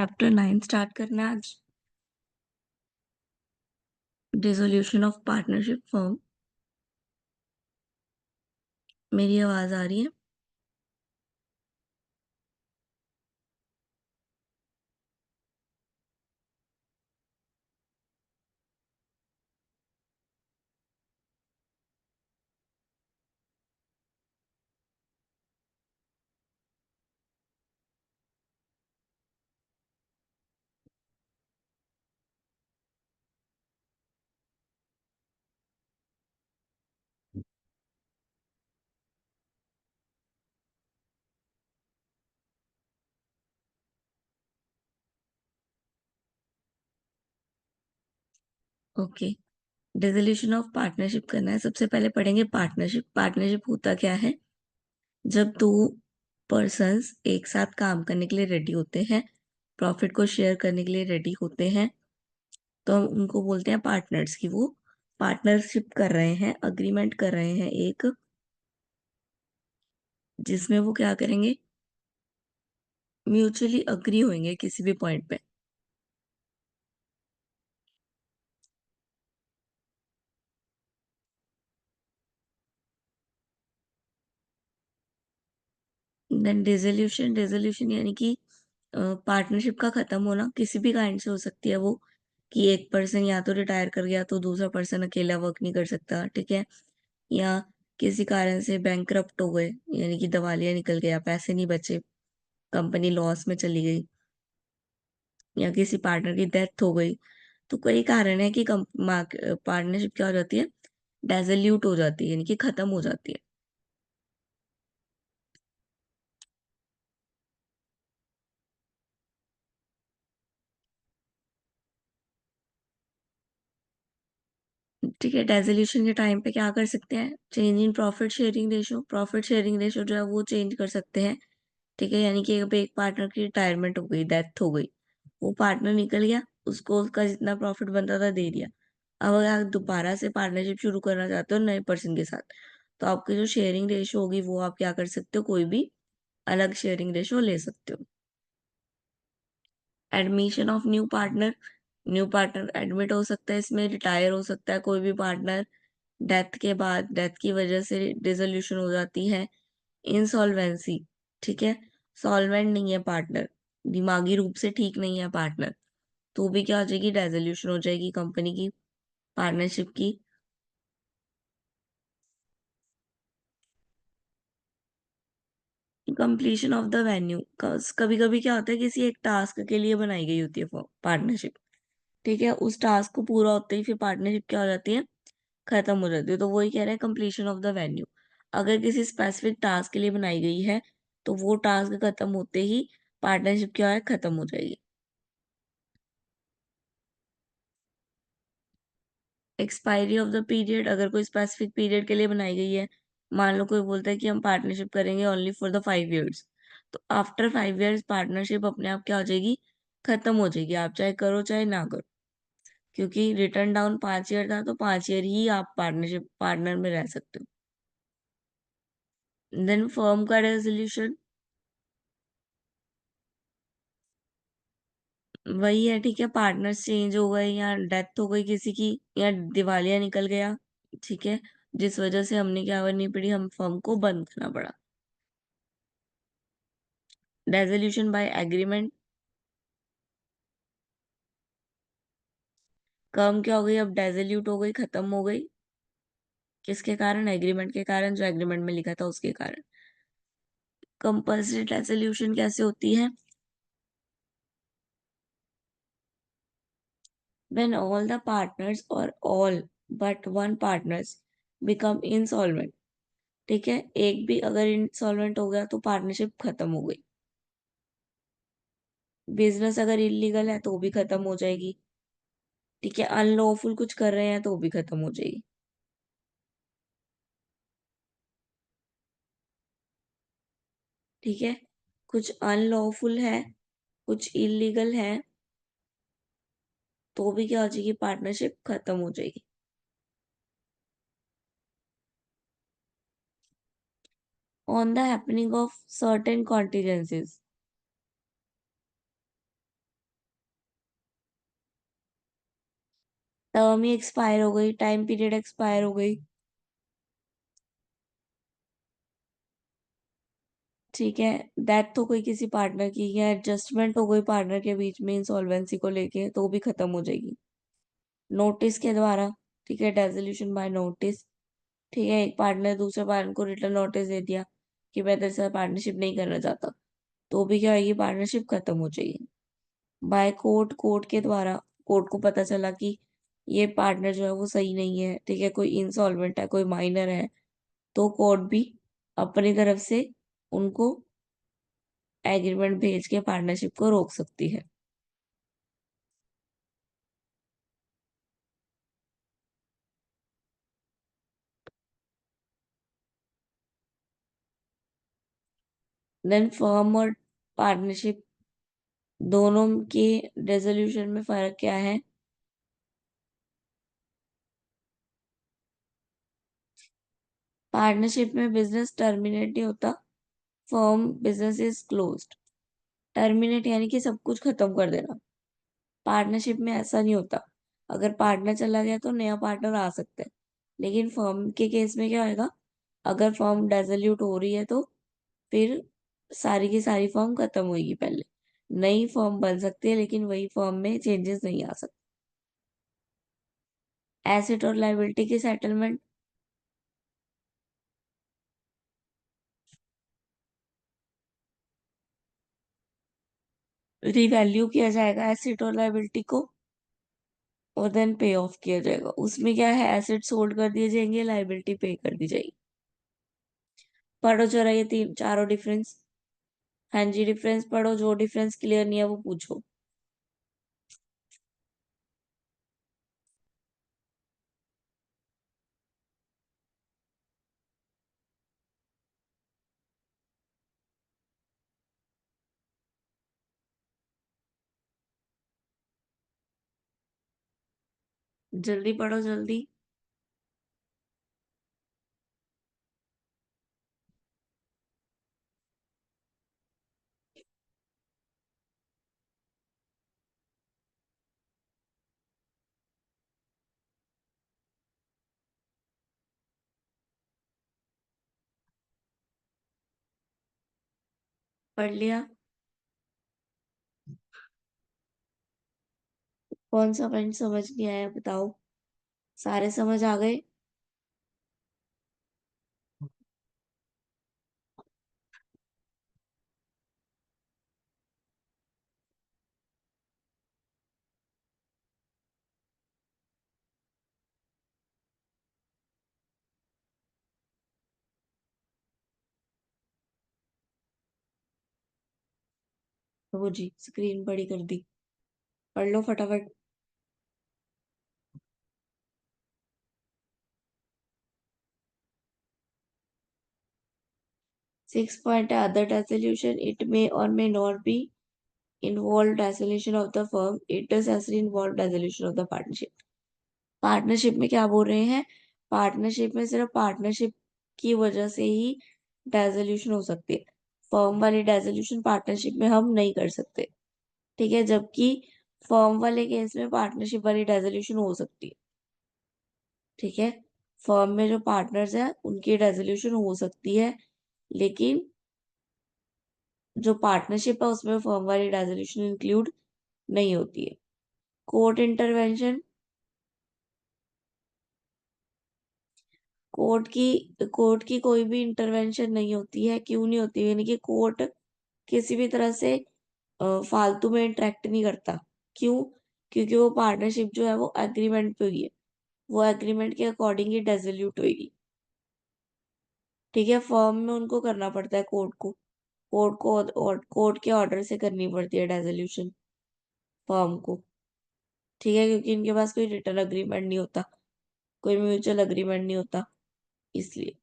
Chapter 9 start करना है आज। Dissolution of partnership firm. मेरी आवाज आ रही है? ओके। डिसोल्यूशन ऑफ पार्टनरशिप करना है। सबसे पहले पढ़ेंगे पार्टनरशिप। पार्टनरशिप होता क्या है? जब दो पर्सन्स एक साथ काम करने के लिए रेडी होते हैं, प्रॉफिट को शेयर करने के लिए रेडी होते हैं, तो हम उनको बोलते हैं पार्टनर्स की वो पार्टनरशिप कर रहे हैं, अग्रीमेंट कर रहे हैं एक, जिसमें वो क्या करेंगे, म्यूचुअली अग्री होंगे किसी भी पॉइंट पे। देन डिसोल्यूशन यानी कि पार्टनरशिप का खत्म होना किसी भी काइंड से हो सकती है वो, कि एक पर्सन या तो रिटायर कर गया तो दूसरा पर्सन अकेला वर्क नहीं कर सकता, ठीक है, या किसी कारण से बैंकरप्ट हो गए, यानी कि दिवालिया निकल गया, पैसे नहीं बचे, कंपनी लॉस में चली गई, या किसी पार्टनर की डेथ हो गई। तो कई कारण है कि पार्टनरशिप क्या हो जाती है, डेसोल्यूट हो जाती है, यानी कि खत्म हो जाती है। ठीक है, डेसोल्यूशन के टाइम पे क्या कर सकते हैं, change in profit sharing ratio जो है वो चेंज कर सकते हैं। ठीक है, यानी कि अब एक पार्टनर की रिटायरमेंट हो गई, डेथ हो गई, वो पार्टनर निकल गया, उसको उसका जितना प्रॉफिट बनता था दे दिया। अब अगर आप दोबारा से पार्टनरशिप शुरू करना चाहते हो नए पर्सन के साथ, तो आपकी जो शेयरिंग रेशो होगी वो आप क्या कर सकते हो, कोई भी अलग शेयरिंग रेशो ले सकते हो। Admission of new partner admit हो सकता है, इसमें रिटायर हो सकता है कोई भी पार्टनर, डेथ के बाद, डेथ की वजह से डिसोल्यूशन हो जाती है। इंसॉल्वेंसी, ठीक है, सॉल्वेंट नहीं है पार्टनर, दिमागी रूप से ठीक नहीं है पार्टनर, तो भी क्या हो जाएगी, डिसोल्यूशन हो जाएगी कंपनी की, पार्टनरशिप की। कंप्लीशन ऑफ द वेन्यू, कभी कभी क्या होता है, किसी एक टास्क के लिए बनाई गई होती है पार्टनरशिप, ठीक है, उस टास्क को पूरा होते ही फिर पार्टनरशिप क्या हो जाती है, खत्म हो जाती है। तो वही कह रहे हैं कंप्लीशन ऑफ द वेन्यू। अगर किसी स्पेसिफिक टास्क के लिए बनाई गई है, तो वो टास्क खत्म होते ही पार्टनरशिप क्या है, खत्म हो जाएगी। एक्सपायरी ऑफ द पीरियड, अगर कोई स्पेसिफिक पीरियड के लिए बनाई गई है, मान लो कोई बोलता है कि हम पार्टनरशिप करेंगे ओनली फॉर द 5 years, तो आफ्टर 5 years पार्टनरशिप अपने आप क्या हो जाएगी, खत्म हो जाएगी, आप चाहे करो चाहे ना करो, क्योंकि रिटर्न डाउन 5 year था, तो 5 year ही आप पार्टनरशिप पार्टनर में रह सकते हो। देन फर्म का रेजोल्यूशन वही है, ठीक है, पार्टनर्स चेंज हो गए या डेथ हो गई किसी की, या दिवालिया निकल गया, ठीक है, जिस वजह से हमने क्या करनी पड़ी, हम फर्म को बंद करना पड़ा। रेजोल्यूशन बाय एग्रीमेंट, कम क्या हो गई, अब डेजोल्यूट हो गई, खत्म हो गई, किसके कारण, एग्रीमेंट के कारण, जो एग्रीमेंट में लिखा था उसके कारण। कंपल्सरी रेजोल्यूशन कैसे होती है, व्हेन ऑल द पार्टनर्स और all but one partners become insolvent, ठीक है, एक भी अगर इंसॉल्वेंट हो गया तो पार्टनरशिप खत्म हो गई। बिजनेस अगर इलीगल है तो भी खत्म हो जाएगी, ठीक है, अनलॉफुल कुछ कर रहे हैं तो भी खत्म हो जाएगी, ठीक है, कुछ अनलॉफुल है, कुछ इलीगल है, तो भी क्या हो जाएगी, पार्टनरशिप खत्म हो जाएगी। On the happening of certain contingencies, term he expire हो गई, टाइम पीरियड एक्सपायर हो गई। ठीक है, डेथ हो गई किसी पार्टनर की, या एडजस्टमेंट हो गई पार्टनर के बीच में इंसॉल्वेंसी को लेके, तो वो भी खत्म हो जाएगी नोटिस के द्वारा। ठीक है, डेसोल्यूशन बाय नोटिस। ठीक है, एक पार्टनर दूसरे पार्टनर को रिटर्न नोटिस दे दिया कि मैं तेरे साथ पार्टनरशिप नहीं करना चाहता, तो भी क्या होगी, पार्टनरशिप खत्म हो जाएगी। बाय कोर्ट, कोर्ट के द्वारा, कोर्ट को पता चला कि ये पार्टनर जो है वो सही नहीं है, ठीक है, कोई इंसॉल्वेंट है, कोई माइनर है, तो कोर्ट भी अपनी तरफ से उनको एग्रीमेंट भेज के पार्टनरशिप को रोक सकती है। देन फर्म और पार्टनरशिप दोनों के रेजोल्यूशन में फर्क क्या है? पार्टनरशिप में बिजनेस टर्मिनेट नहीं होता, firm business is closed. Terminate यानी कि सब कुछ खत्म कर देना। पार्टनरशिप में ऐसा नहीं होता, अगर पार्टनर चला गया तो नया पार्टनर आ सकता है। लेकिन फर्म के केस में क्या होएगा, अगर फर्म डेजोल्यूट हो रही है तो फिर सारी की सारी फर्म खत्म होगी पहले, नई फर्म बन सकती है, लेकिन वही फर्म में चेंजेस नहीं आ सकते। एसेट और लाइबिलिटी की सेटलमेंट, रिवैल्यू किया जाएगा एसेट और लाइबिलिटी को, और देन पे ऑफ किया जाएगा। उसमें क्या है, एसेट सोल्ड कर दिए जाएंगे, लाइबिलिटी पे कर दी जाएगी। पढ़ो जरा ये तीन चारों डिफरेंस। हाँ जी, डिफरेंस पढ़ो, जो डिफरेंस क्लियर नहीं है वो पूछो। जल्दी पढ़ो जल्दी। पढ़ लिया? कौन सा पॉइंट समझ नहीं आया बताओ, सारे समझ आ गए? वो जी स्क्रीन बड़ी कर दी, पढ़ लो फटाफट। 6 पॉइंट है अदर रेजोल्यूशन, इट मे और may not be involve dissolution of the firm, it does actually involve dissolution of the partnership। Partnership में क्या बोल रहे हैं, पार्टनरशिप में सिर्फ पार्टनरशिप की वजह से ही डेसोल्यूशन हो सकती है। फर्म वाली डेसोल्यूशन पार्टनरशिप में हम नहीं कर सकते। ठीक है, जबकि फर्म वाले केस में पार्टनरशिप वाली डेसोल्यूशन हो सकती है। ठीक है, फर्म में जो पार्टनर्स हैं उनकी डेसोल्यूशन हो सकती है, लेकिन जो पार्टनरशिप है उसमें फर्म वाली डेसोल्यूशन इंक्लूड नहीं होती है। कोर्ट इंटरवेंशन, कोर्ट की कोई भी इंटरवेंशन नहीं होती है। क्यों नहीं होती, यानी कि कोर्ट किसी भी तरह से फालतू में इंटरेक्ट नहीं करता। क्यों? क्योंकि वो पार्टनरशिप जो है वो एग्रीमेंट पे हुई है, वो एग्रीमेंट के अकॉर्डिंग ही डेसोल्यूट होगी। ठीक है, फर्म में उनको करना पड़ता है, कोर्ट के ऑर्डर से करनी पड़ती है डेसोल्यूशन फर्म को। ठीक है, क्योंकि इनके पास कोई रिटर्न अग्रीमेंट नहीं होता, कोई म्यूचुअल अग्रीमेंट नहीं होता, इसलिए।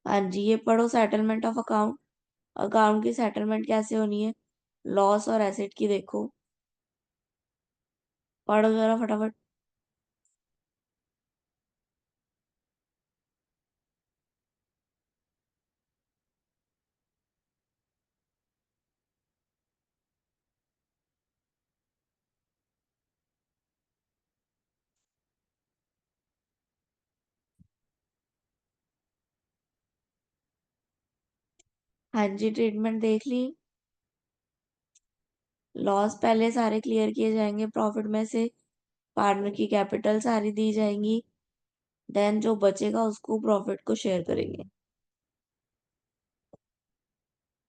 हाँ जी, ये पढ़ो, सेटलमेंट ऑफ अकाउंट। अकाउंट की सेटलमेंट कैसे होनी है, लॉस और एसेट की देखो, पढ़ो जरा फटाफट। हाँ जी, ट्रीटमेंट देख ली। लॉस पहले सारे क्लियर किए जाएंगे प्रॉफिट में से, पार्टनर की कैपिटल सारी दी जाएंगी, देन जो बचेगा उसको प्रॉफिट को शेयर करेंगे।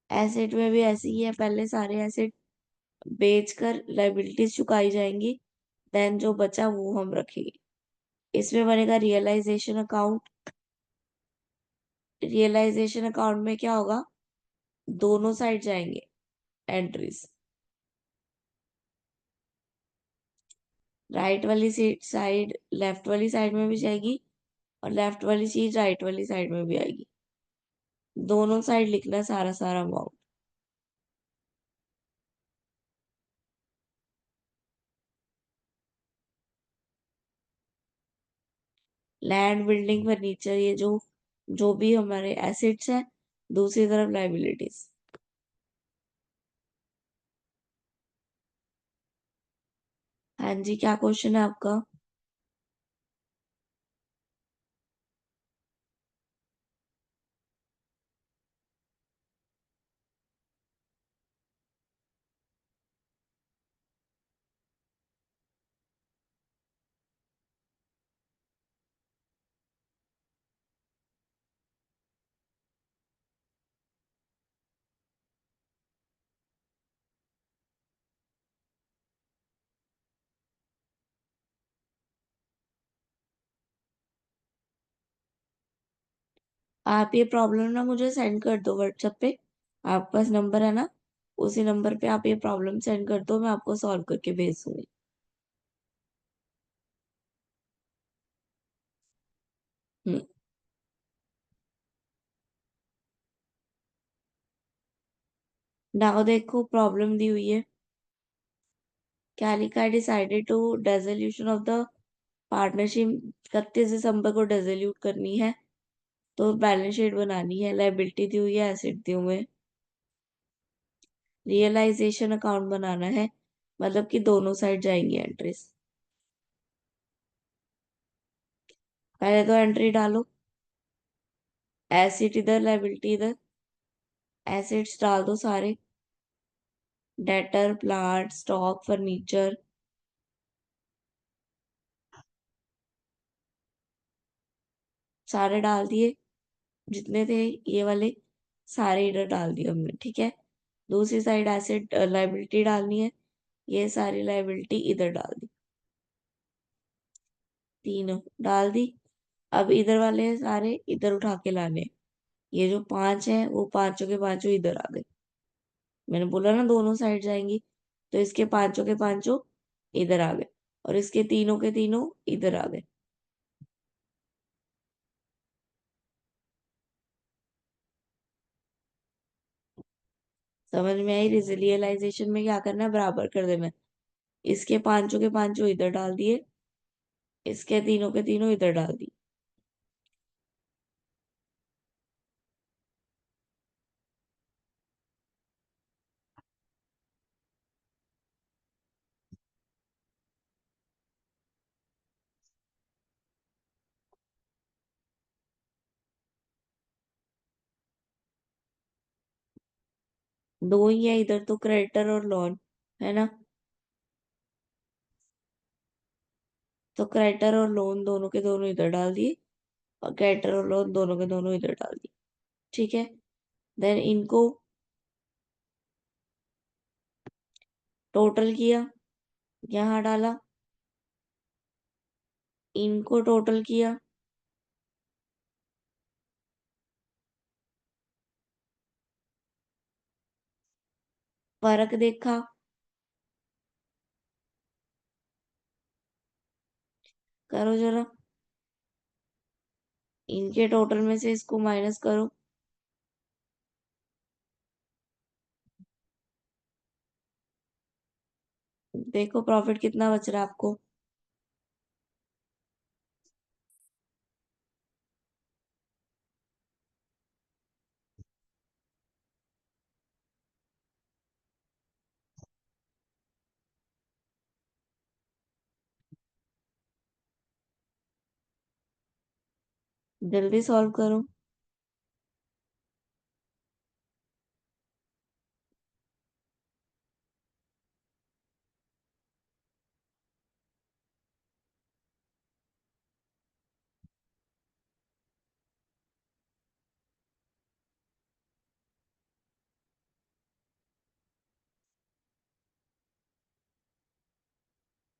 एसेट में भी ऐसे ही है, पहले सारे एसेट बेचकर लाइबिलिटीज चुकाई जाएंगी, देन जो बचा वो हम रखेंगे। इसमें बनेगा रियलाइजेशन अकाउंट। रियलाइजेशन अकाउंट में क्या होगा, दोनों साइड जाएंगे एंट्रीज। राइट वाली साइड लेफ्ट वाली साइड में भी जाएगी, और लेफ्ट वाली चीज राइट वाली साइड में भी आएगी। दोनों साइड लिखना सारा सारा अमाउंट। लैंड, बिल्डिंग, फर्नीचर, ये जो भी हमारे एसेट्स हैं, दूसरी तरफ लाइबिलिटीज। हाँ जी, क्या क्वेश्चन है आपका? आप ये प्रॉब्लम ना मुझे सेंड कर दो व्हाट्सएप पे। आपके पास नंबर है ना, उसी नंबर पे आप ये प्रॉब्लम सेंड कर दो, मैं आपको सॉल्व करके भेज दूंगी। हम्म। नाउ देखो प्रॉब्लम दी हुई है। कैलिका decided to dissolution of the partnership 31 दिसंबर को डिसोल्यूट करनी है, तो बैलेंस शीट बनानी है, लाइबिलिटी दी हुई है, एसेट दिए हुए हैं, रियलाइजेशन अकाउंट बनाना है, मतलब कि दोनों साइड जाएंगी एंट्रीज। पहले तो एंट्री डालो, एसेट इधर लाइबिलिटी इधर, एसेट्स डाल दो सारे, डेटर, प्लांट, स्टॉक, फर्नीचर, सारे डाल दिए, जितने थे ये वाले सारे इधर डाल दिए हमने, ठीक है। दूसरी साइड एसेट लाइबिलिटी डालनी है, ये सारी लाइबिलिटी इधर डाल दी, तीनों डाल दी। अब इधर वाले सारे इधर उठा के लाने हैं। ये जो पांच हैं वो पांचों के पांचों इधर आ गए। मैंने बोला ना दोनों साइड जाएंगी, तो इसके पांचों के पांचों इधर आ गए, और इसके तीनों के तीनों इधर आ गए। समझ में आई? रियलाइजेशन में क्या करना है, बराबर कर देना है। इसके पांचों के पांचों इधर डाल दिए, इसके तीनों के तीनों इधर डाल दिए। दो ही है इधर तो, क्रेडिटर और लोन, है ना। तो क्रेडिटर और लोन दोनों के दोनों इधर डाल दिए, और क्रेडिटर और लोन दोनों के दोनों इधर डाल दिए, ठीक है। देन इनको टोटल किया, यहाँ डाला, इनको टोटल किया, फर्क देखा, करो जरा, इनके टोटल में से इसको माइनस करो, देखो प्रॉफिट कितना बच रहा है आपको। जल्दी सॉल्व करो।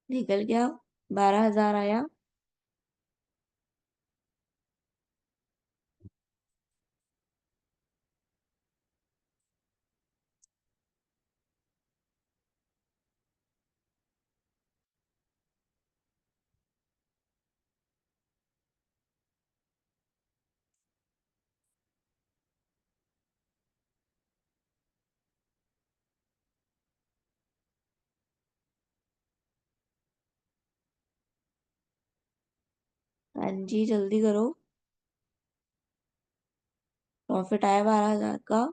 निकल गया, 12,000 आया। हाँ जी, जल्दी करो। प्रॉफिट आया 12,000 का।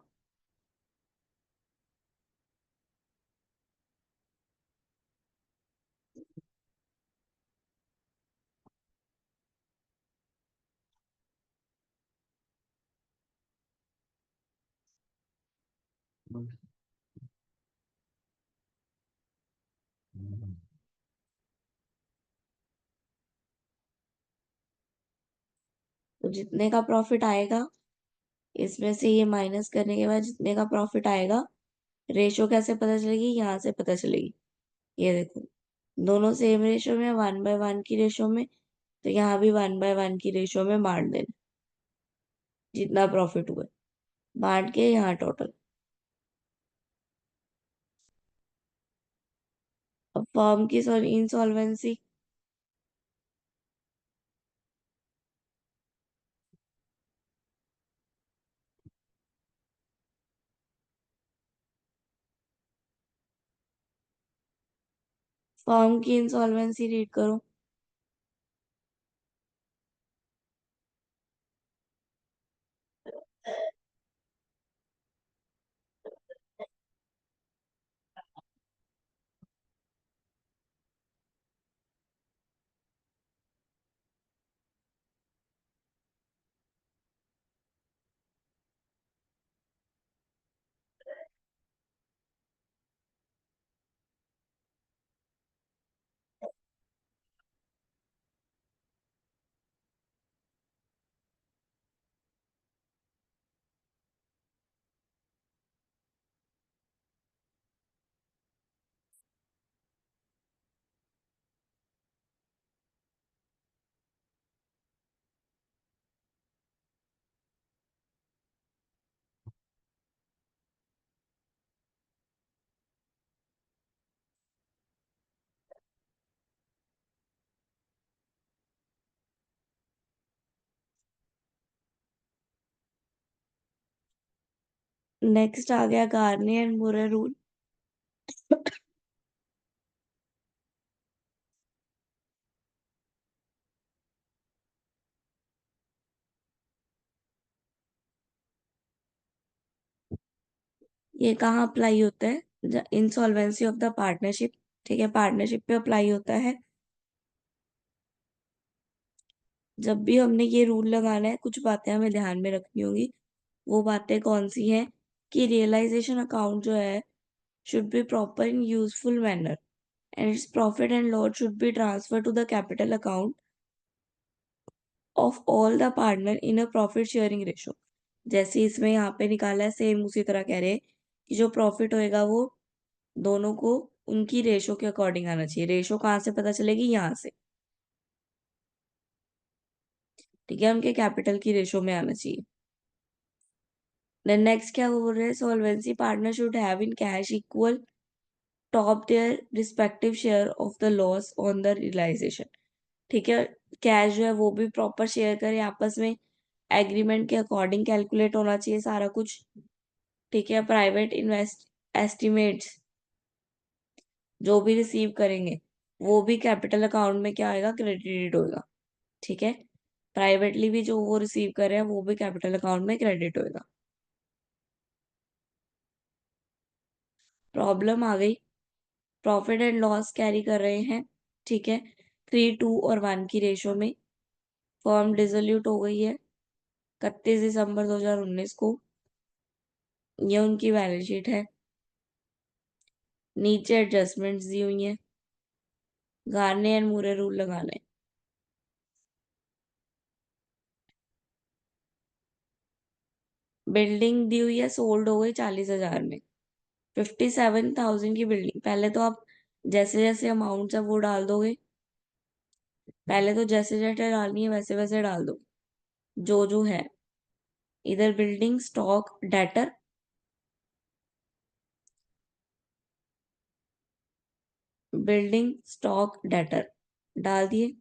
तो जितने का प्रॉफिट आएगा, इसमें से ये माइनस करने के बाद जितने का प्रॉफिट आएगा, रेशो कैसे पता चलेगी, यहाँ से पता चलेगी। ये देखो, दोनों सेम रेशो में, 1/1 की रेशो में, तो यहाँ भी 1/1 की रेशो में बांट देना, जितना प्रॉफिट हुआ बांट के यहाँ टोटल। अब फर्म की इंसॉल्वेंसी, फर्म की इंसॉल्वेंसी रीड करो। नेक्स्ट आ गया गार्नी एंड मूरे रूल। ये कहाँ अप्लाई होता है? Insolvency of the partnership. ठीक है, पार्टनरशिप पे अप्लाई होता है। जब भी हमने ये रूल लगाना है, कुछ बातें हमें ध्यान में रखनी होगी। वो बातें कौन सी हैं? कि रियलाइजेशन अकाउंट जो है should be proper in useful manner and its profit and loss should be transferred to the capital account of all the partner in a profit sharing ratio। जैसे इसमें यहाँ पे निकाला है, सेम उसी तरह कह रहे हैं कि जो प्रॉफिट होएगा वो दोनों को उनकी रेशो के अकॉर्डिंग आना चाहिए। रेशो कहाँ से पता चलेगी? यहाँ से। ठीक है, उनके कैपिटल की रेशो में आना चाहिए। देन नेक्स्ट क्या बोल रहे हैं? Solvency partner should have in cash equal top their respective share of the loss on the realisation. ठीक है, कैश जो है वो भी प्रॉपर शेयर करें आपस में, एग्रीमेंट के अकॉर्डिंग कैलकुलेट होना चाहिए सारा कुछ। ठीक है, प्राइवेट इन्वेस्ट एस्टिमेट्स जो भी रिसीव करेंगे वो भी कैपिटल अकाउंट में क्या आएगा? क्रेडिट होएगा। ठीक है, प्राइवेटली भी जो वो रिसीव कर रहे हैं वो भी कैपिटल अकाउंट में क्रेडिट होएगा। प्रॉब्लम आ गई, प्रॉफिट एंड लॉस कैरी कर रहे हैं। ठीक है, 3:2 और 1 की रेशो में। फर्म डिसोल्यूट हो गई है 31 दिसंबर 2019 को। ये उनकी बैलेंस शीट है। नीचे एडजस्टमेंट्स दी हुई हैं। गार्ने एंड मूरे रूल लगाने। बिल्डिंग दी हुई है, सोल्ड हो गई 40,000 में। 57,000 की बिल्डिंग। पहले तो आप जैसे जैसे अमाउंट है वो डाल दोगे। पहले तो जैसे जैसे डालनी है वैसे वैसे डाल दो, जो जो है। इधर building stock debtor, building stock debtor डाल दिए।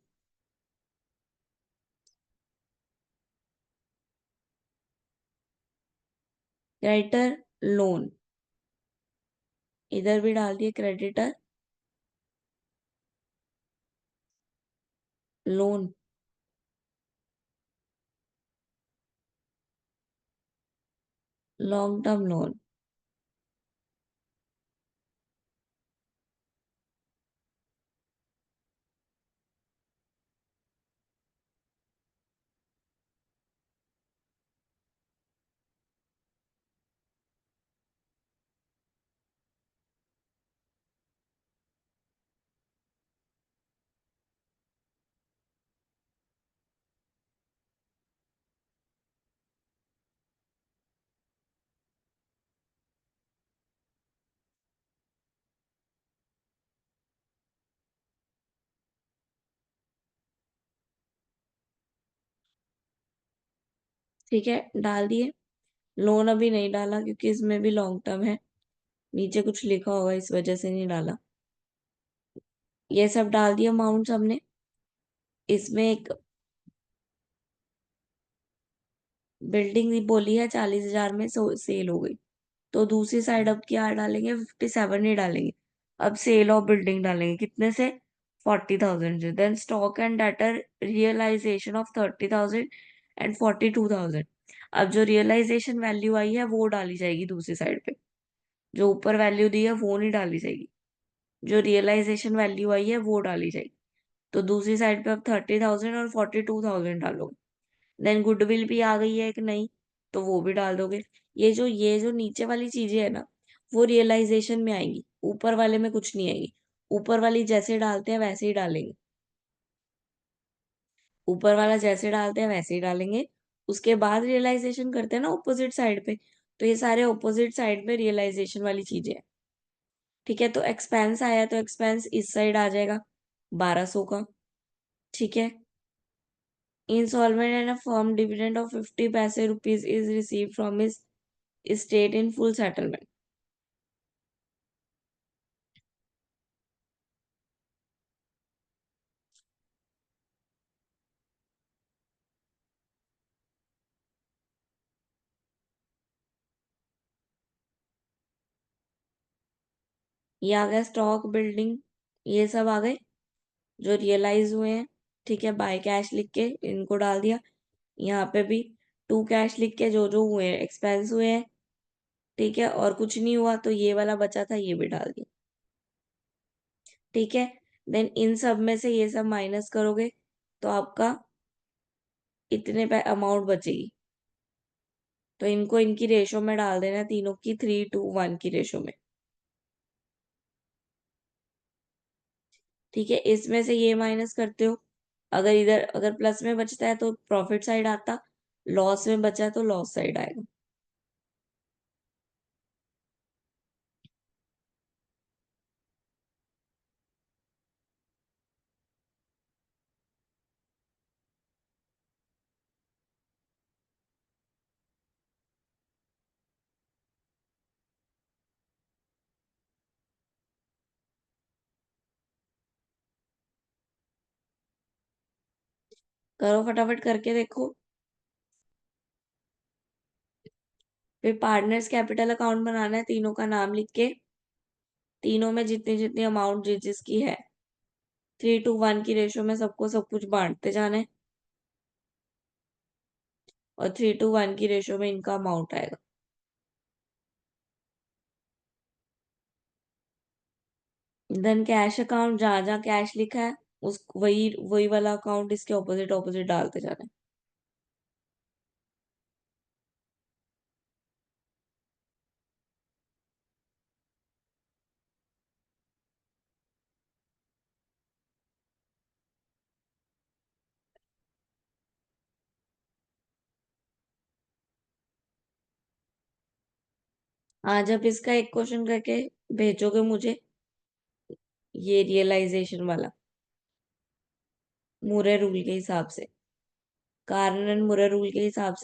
क्रेडिटर लोन, इधर भी डाल दिए creditor loan. Long term loan, ठीक है डाल दिए। लोन अभी नहीं डाला क्योंकि इसमें भी लॉन्ग टर्म है, नीचे कुछ लिखा होगा इस वजह से नहीं डाला। ये सब डाल दिया अमाउंट हमने। इसमें एक बिल्डिंग बोली है 40,000 में सेल हो गई, तो दूसरी साइड अब क्या डालेंगे, 57 ही डालेंगे। अब सेल ऑफ बिल्डिंग डालेंगे कितने से, 40,000 से। Then stock and debtor realisation of 30,000 and 42,000। अब जो रियलाइजेशन वैल्यू आई है वो डाली जाएगी दूसरी साइड पे, जो ऊपर वैल्यू दी है वो नहीं डाली जाएगी, जो रियलाइजेशन वैल्यू आई है वो डाली जाएगी। तो दूसरी साइड पे अब 30,000 और 42,000 डालोगे। देन गुडविल भी आ गई है एक नई, तो वो भी डाल दोगे। ये जो नीचे वाली चीजें है ना, वो रियलाइजेशन में आएंगी, ऊपर वाले में कुछ नहीं आएगी। ऊपर वाली जैसे डालते हैं वैसे ही डालेंगे, ऊपर वाला जैसे डालते हैं वैसे ही डालेंगे। उसके बाद रियलाइजेशन करते हैं ना ऑपोजिट साइड पे, तो ये सारे ऑपोजिट साइड पे रियलाइजेशन वाली चीजें हैं। ठीक है, तो एक्सपेंस आया तो एक्सपेंस इस साइड आ जाएगा 1200 का। ठीक है, instalment and a firm dividend of 50 पैसे rupees is receive from his state in full settlement. ये आ गया स्टॉक बिल्डिंग, ये सब आ गए जो रियलाइज हुए हैं। ठीक है, बाय कैश लिख के इनको डाल दिया। यहाँ पे भी टू कैश लिख के जो जो हुए हैं एक्सपेंस हुए हैं। ठीक है, और कुछ नहीं हुआ तो ये वाला बचा था ये भी डाल दिया। ठीक है, देन इन सब में से ये सब माइनस करोगे तो आपका इतने पे अमाउंट बचेगी। तो इनको इनकी रेशो में डाल देना, तीनों की 3:1 की रेशो में। ठीक है, इसमें से ये माइनस करते हो। अगर इधर अगर प्लस में बचता है तो प्रॉफिट साइड आता, लॉस में बचा है तो लॉस साइड आएगा। करो फटाफट करके देखो। फिर पार्टनर्स कैपिटल अकाउंट बनाना है, तीनों का नाम लिख के तीनों में जितनी जितनी अमाउंट जिसकी है 3:1 की रेशो में सबको सब कुछ बांटते जाना है, और 3:1 की रेशो में इनका अमाउंट आएगा। देन कैश अकाउंट, जहां जहां कैश लिखा है उस वही वही वाला अकाउंट इसके ऑपोजिट ऑपोजिट डालते जाना है। आज आप इसका एक क्वेश्चन करके भेजोगे मुझे, ये रियलाइजेशन वाला, मुरे रूल के हिसाब से, कार्नन मुरे रूल के हिसाब से